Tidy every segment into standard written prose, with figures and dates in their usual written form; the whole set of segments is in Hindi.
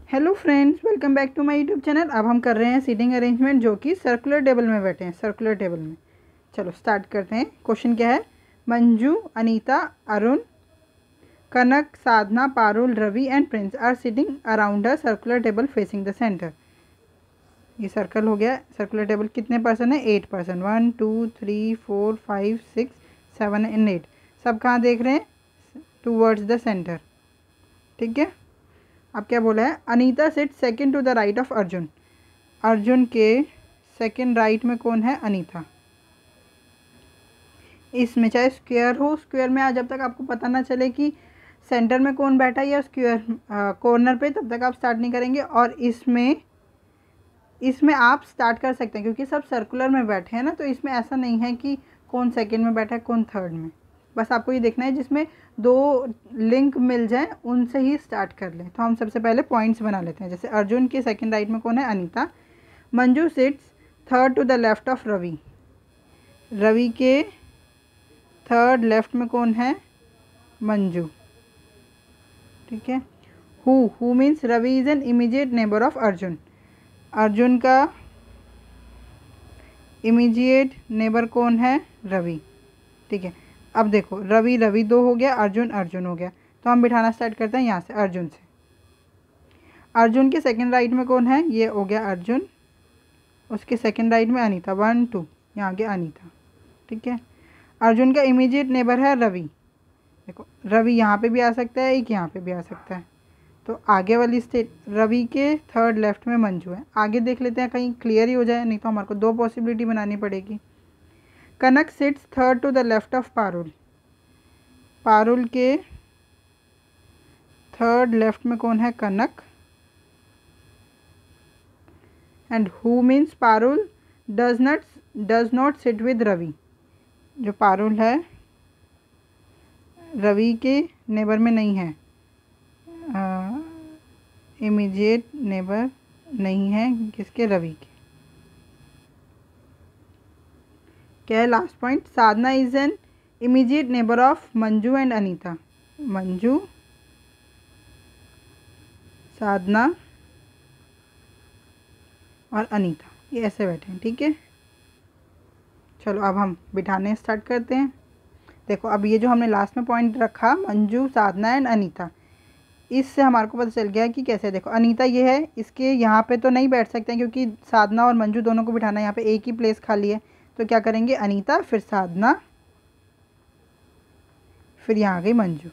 Hello friends, welcome back to my YouTube channel. अब हम कर रहे हैं सीटिंग अरेंजमेंट जो कि सर्कुलर टेबल में बैठे हैं, सर्कुलर टेबल में। चलो स्टार्ट करते हैं। क्वेश्चन क्या है? Manju, Anita, Arun, Kanak, Sadhana, Parul, Ravi and Prince are sitting around a circular table facing the centre. ये सर्कल हो गया। सर्कुलर टेबल कितने पर्सन है? 8 पर्सन। 1 2 3 4 5 6 7 एंड 8। सब कहाँ देख रहे हैं? Towards the centre. ठीक है। अब क्या बोला है? Anita sit second to the right of Arjun. Arjun के सेकंड राइट में कौन है? अनीता। इसमें चाहे स्क्वायर हो, स्क्वायर में जब तक आपको पता ना चले कि सेंटर में कौन बैठा है या स्क्वायर कॉर्नर पे, तब तक आप स्टार्ट नहीं करेंगे। और इसमें आप स्टार्ट कर सकते हैं क्योंकि सब सर्कुलर में बैठे हैं ना, तो इसमें ऐसा नहीं है कि कौन सेकंड में बैठा है कौन थर्ड में। बस आपको ये देखना है जिसमें दो लिंक मिल जाए उनसे ही स्टार्ट कर लें। तो हम सबसे पहले पॉइंट्स बना लेते हैं। जैसे अर्जुन के सेकंड राइट में कौन है? Anita. Manju sits third to the left of Ravi. Ravi के थर्ड लेफ्ट में कौन है? मंजू। ठीक है। Who means Ravi is an immediate neighbour of Arjun. Arjun का इमीडिएट नेबर कौन है? रवि। ठीक है। अब देखो, रवि रवि दो हो गया, अर्जुन अर्जुन हो गया। तो हम बिठाना स्टार्ट करते हैं यहाँ से, अर्जुन से। अर्जुन के सेकंड राइट में कौन है? ये हो गया अर्जुन। उसके सेकंड राइट में अनीता। 1 2, यहाँ गया अनीता। ठीक है। अर्जुन का इमीडिएट नेबर है रवि। देखो, रवि यहाँ पे भी आ सकता है, एक यहाँ पे भी आ सकता है। तो आगे वाली स्टेट, रवि के थर्ड लेफ्ट में मंजू है। आगे देख लेते हैं, कहीं क्लियर ही हो जाए, नहीं तो हमारे को दो पॉसिबिलिटी बनानी पड़ेगी। Kanak sits third to the left of Parul. Parul के थर्ड लेफ्ट में कौन है? Kanak. And who means Parul does not sit with Ravi. जो पारुल है रवि के नेबर में नहीं है, इमीडिएट नेबर नहीं है। किसके? रवि के। क्या है last point? Sadhana is an immediate neighbour of Manju and Anita. Manju, Sadhana और अनीता ये ऐसे बैठे हैं। ठीक है। चलो अब हम बिठाने स्टार्ट करते हैं। देखो, अब ये जो हमने लास्ट में पॉइंट रखा, मंजू, साधना एंड अनीता, इससे हमारे को पता चल गया कि कैसे। देखो, अनीता ये है, इसके यहाँ पे तो नहीं बैठ सकते हैं क्योंकि साधना और मंजू दोनों को बिठाना है। यहाँ पे एक ही प्लेस खाली है, तो क्या करेंगे? अनीता, फिर साधना, फिर यहाँ आ गई मंजू।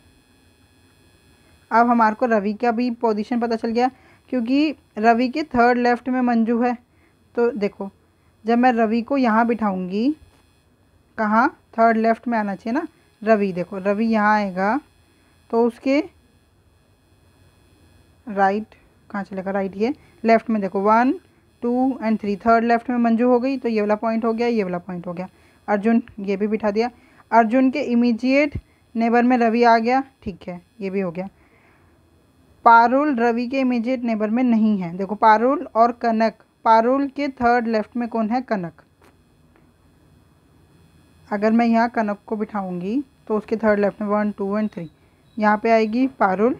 अब हमारे को रवि का भी पोजीशन पता चल गया क्योंकि रवि के थर्ड लेफ्ट में मंजू है। तो देखो, जब मैं रवि को यहाँ बिठाऊंगी, कहाँ? थर्ड लेफ्ट में आना चाहिए ना रवि। देखो, रवि यहाँ आएगा तो उसके राइट कहाँ चलेगा? राइट। ये लेफ्ट में देखो, 1 2 एंड 3, थर्ड लेफ्ट में मंजू हो गई। तो ये वाला पॉइंट हो गया, ये वाला पॉइंट हो गया। अर्जुन ये भी बिठा दिया। अर्जुन के इमीडिएट नेबर में रवि आ गया। ठीक है, ये भी हो गया। पारुल रवि के इमीडिएट नेबर में नहीं है। देखो, पारुल और कनक, पारुल के थर्ड लेफ्ट में कौन है? कनक। अगर मैं यहाँ कनक को बिठाऊंगी तो उसके थर्ड लेफ्ट में 1 2 एंड 3, यहाँ पे आएगी पारुल।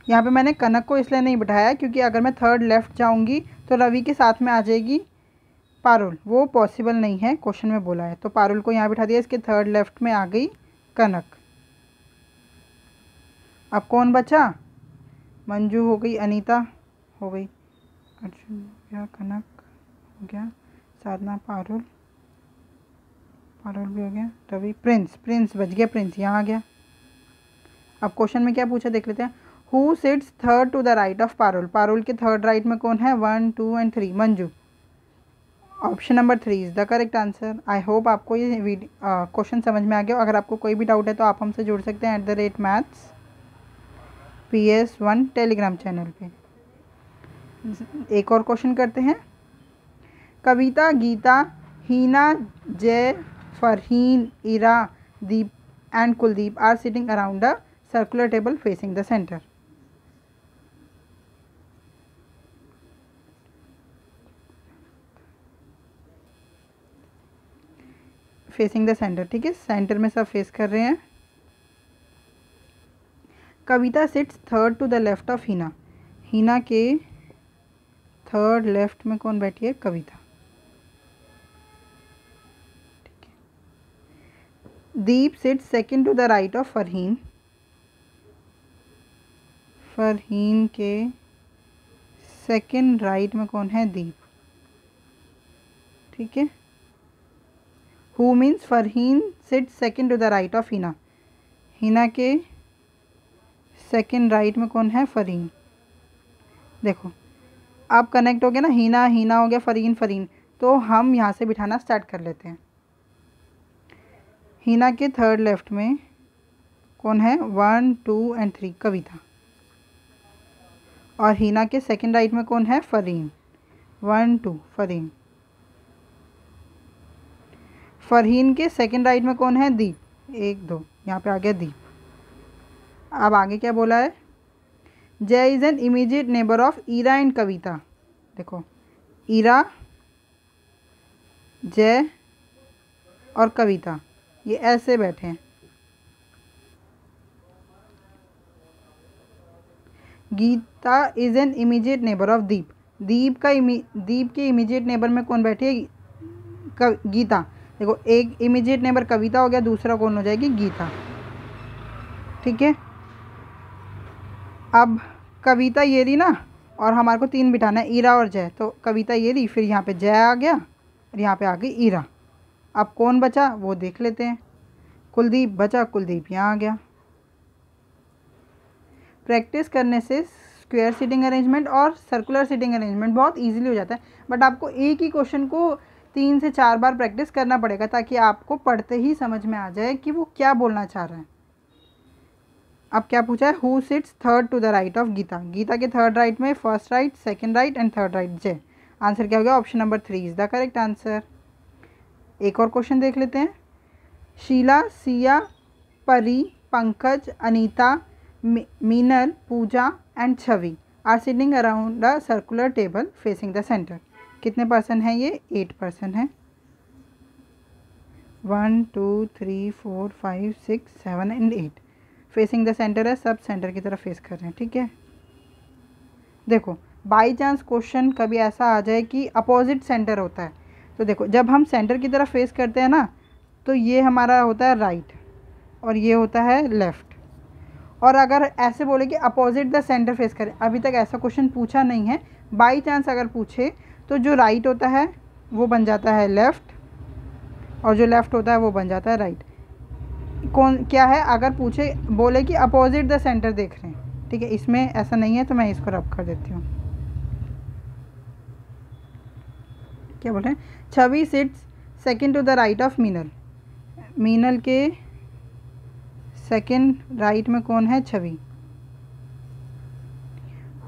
यहाँ पे मैंने कनक को इसलिए नहीं बिठाया क्योंकि अगर मैं थर्ड लेफ्ट जाऊँगी तो रवि के साथ में आ जाएगी पारुल, वो पॉसिबल नहीं है, क्वेश्चन में बोला है। तो पारुल को यहाँ बिठा दिया, इसके थर्ड लेफ्ट में आ गई कनक। अब कौन बचा? मंजू हो गई, अनीता हो गई, अर्जुन हो गया, कनक हो गया, साधना, पारुल, पारुल भी हो गया, रवि, प्रिंस, प्रिंस बच गया, प्रिंस यहाँ आ गया। अब क्वेश्चन में क्या पूछा देख लेते हैं। Who sits third to the right of Parul. Parul के थर्ड राइट में कौन है? 1 2 and 3, Manju. Option number 3 is the correct answer. I hope आपको ये क्वेश्चन समझ में आ गया। अगर आपको कोई भी डाउट है तो आप हमसे जुड़ सकते हैं @maths PS1 टेलीग्राम चैनल पे। एक और क्वेश्चन करते हैं। कविता, Geeta, Heena, Jay, Farheen, Ira, Deep and Kuldeep are sitting around a circular table facing the centre. Facing the centre. ठीक है, सेंटर में सब फेस कर रहे हैं। Kavita sits third to the left of Hina. Hina के थर्ड लेफ्ट में कौन बैठी है? Kavita. Deep sits second to the right of Farheen. Farheen के सेकंड राइट में कौन है? दीप। ठीक है। Who means Farheen sits second to the right of Hina. Hina के सेकंड राइट में कौन है? फरहीन। देखो अब कनेक्ट हो गया ना, हिना हिना हो गया, फरहीन फरहीन। तो हम यहाँ से बिठाना स्टार्ट कर लेते हैं। हिना के थर्ड लेफ्ट में कौन है? 1 2 एंड 3 कविता। और हिना के सेकंड राइट में कौन है? फरहीन। 1 2 फरहीन। फरहीन के सेकंड राइट में कौन है? दीप। 1 2 यहाँ पे आ गया दीप। अब आगे क्या बोला है? Jay is an immediate neighbour of Ira and Kavita. देखो ईरा, जय और कविता ये ऐसे बैठे हैं। Geeta is an immediate neighbour of Deep. Deep के इमीडिएट नेबर में कौन बैठी है? गीता। देखो एक इमीडिएट नेबर कविता हो गया, दूसरा कौन हो जाएगी? गीता। ठीक है। अब कविता ये रही ना, और हमारे को 3 बिठाना है, ईरा और जय। तो कविता ये रही, फिर यहाँ पे जय आ गया और यहाँ पे आ गई ईरा। अब कौन बचा वो देख लेते हैं। कुलदीप बचा, कुलदीप यहाँ आ गया। प्रैक्टिस करने से स्क्वायर सीटिंग अरेंजमेंट और सर्कुलर सीटिंग अरेंजमेंट बहुत इजीली हो जाता है, बट आपको एक ही क्वेश्चन को 3 से 4 बार प्रैक्टिस करना पड़ेगा ताकि आपको पढ़ते ही समझ में आ जाए कि वो क्या बोलना चाह रहा है। अब क्या पूछा है? Who sits third to the right of Geeta. Geeta के थर्ड राइट में first right, second right and third right Jay. Answer क्या हो गया? Option number 3 is the correct answer. एक और क्वेश्चन देख लेते हैं। Sheela, Siya, Pari, Pankaj, Anita, Meenal, Pooja and Chhavi are sitting around a circular table facing the centre. कितने पर्सन है ये? 8 पर्सन है। 1 2 3 4 5 6 7 एंड 8 फेसिंग द सेंटर है, सब सेंटर की तरफ फेस कर रहे हैं। ठीक है। देखो बाई चांस क्वेश्चन कभी ऐसा आ जाए कि अपोजिट सेंटर होता है, तो देखो जब हम सेंटर की तरफ फेस करते हैं ना, तो ये हमारा होता है राइट और ये होता है लेफ़्ट। और अगर ऐसे बोले कि अपोजिट द सेंटर फेस करें, अभी तक ऐसा क्वेश्चन पूछा नहीं है। बाई चांस अगर पूछे तो जो राइट होता है वो बन जाता है लेफ़्ट और जो लेफ़्ट होता है वो बन जाता है राइट। कौन क्या है? अगर पूछे बोले कि अपोजिट द सेंटर देख रहे हैं, ठीक है, इसमें ऐसा नहीं है तो मैं इसको रब कर देती हूँ। क्या बोल रहे हैं? Chhavi sits second to the right of Meenal. Meenal के सेकंड राइट में कौन है? Chhavi.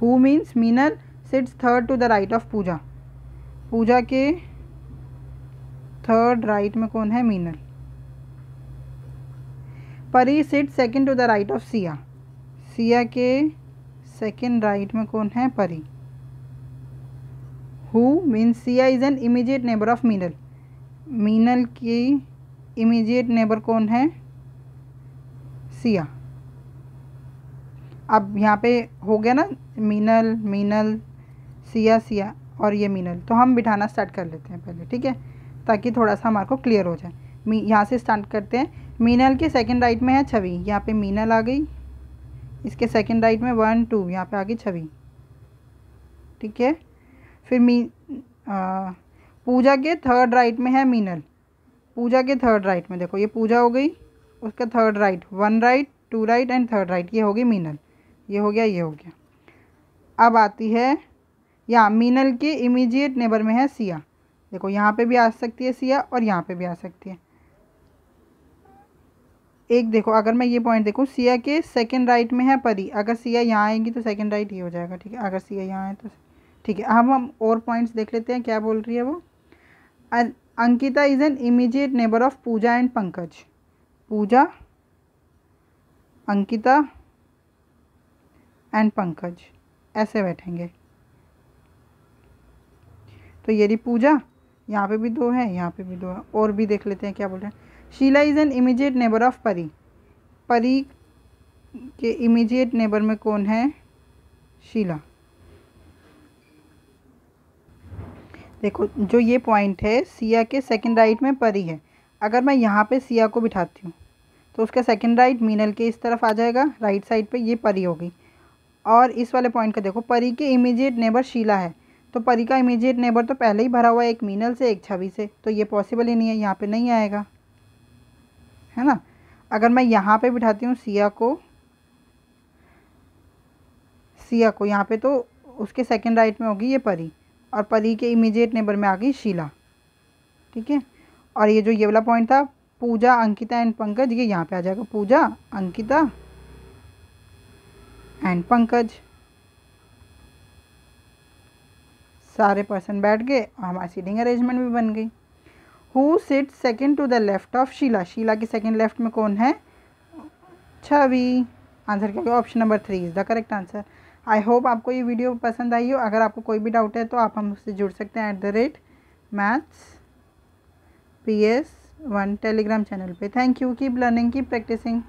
Who means Meenal sits third to the right of Pooja. Pooja के थर्ड राइट में कौन है? Meenal. Pari sits second to the right of Siya. Siya के सेकंड राइट में कौन है? Pari. Who means Siya is an immediate neighbour of Meenal. Meenal की इमीडिएट नेबर कौन है? सिया। अब यहाँ पे हो गया ना, मीनल मीनल, सिया सिया और ये मीनल। तो हम बिठाना स्टार्ट कर लेते हैं पहले, ठीक है, ताकि थोड़ा सा हमारे को क्लियर हो जाए। यहाँ से स्टार्ट करते हैं। मीनल के सेकंड राइट में है छवि, यहाँ पे मीनल आ गई। इसके सेकंड राइट में 1 2 यहाँ पे आ गई छवि। ठीक है। फिर पूजा के थर्ड राइट में है मीनल। पूजा के थर्ड राइट में देखो ये पूजा हो गई, उसका third right 1 right 2 right and third right, ये हो गई मीनल। ये हो गया, ये हो गया। अब आती है यहाँ मीनल के इमीडिएट नेबर में है सिया। देखो यहाँ पे भी आ सकती है सिया और यहाँ पे भी आ सकती है। एक देखो अगर मैं ये पॉइंट देखूँ, सिया के सेकंड राइट में है परी। अगर सिया यहाँ आएगी तो सेकंड राइट ये हो जाएगा, ठीक है। अगर सिया यहाँ आए तो ठीक है। हम और पॉइंट्स देख लेते हैं क्या बोल रही है वो। Ankita is an immediate neighbour of Pooja and Pankaj. Pooja, Ankita and Pankaj ऐसे बैठेंगे। तो ये रही पूजा, यहाँ पे भी 2 है, यहाँ पे भी 2 है। और भी देख लेते हैं क्या बोल रहे हैं। Sheela is an immediate neighbour of Pari. Pari के इमीडिएट नेबर में कौन है? शीला। देखो जो ये पॉइंट है, सिया के सेकंड राइट में परी है। अगर मैं यहाँ पे सिया को बिठाती हूँ तो उसका सेकंड राइट मीनल के इस तरफ आ जाएगा, राइट साइड पे ये परी होगी। और इस वाले पॉइंट का देखो, परी के इमीडिएट नेबर शीला है, तो परी का इमीडिएट नेबर तो पहले ही भरा हुआ है, एक मीनल से एक छवि से, तो ये पॉसिबल ही नहीं है, यहाँ पे नहीं आएगा, है ना। अगर मैं यहाँ पे बिठाती हूँ सिया को यहाँ पे, तो उसके सेकंड राइट में होगी ये परी, और परी के इमीडिएट नेबर में आ गई शीला, ठीक है। और ये जो ये वाला पॉइंट था, पूजा, अंकिता एंड पंकज, ये यहाँ पे आ जाएगा, पूजा, अंकिता एंड पंकज। सारे पर्सन बैठ गए और हमारी सीटिंग अरेंजमेंट भी बन गई। Who sit second to the left of Sheela? Sheela के सेकेंड लेफ्ट में कौन है? छवि। आंसर क्या होगा? Option number 3 is the correct answer. I hope आपको ये वीडियो पसंद आई हो। अगर आपको कोई भी डाउट है तो आप हमसे जुड़ सकते हैं @mathsps1 टेलीग्राम चैनल पे। Thank you, keep learning, keep practising.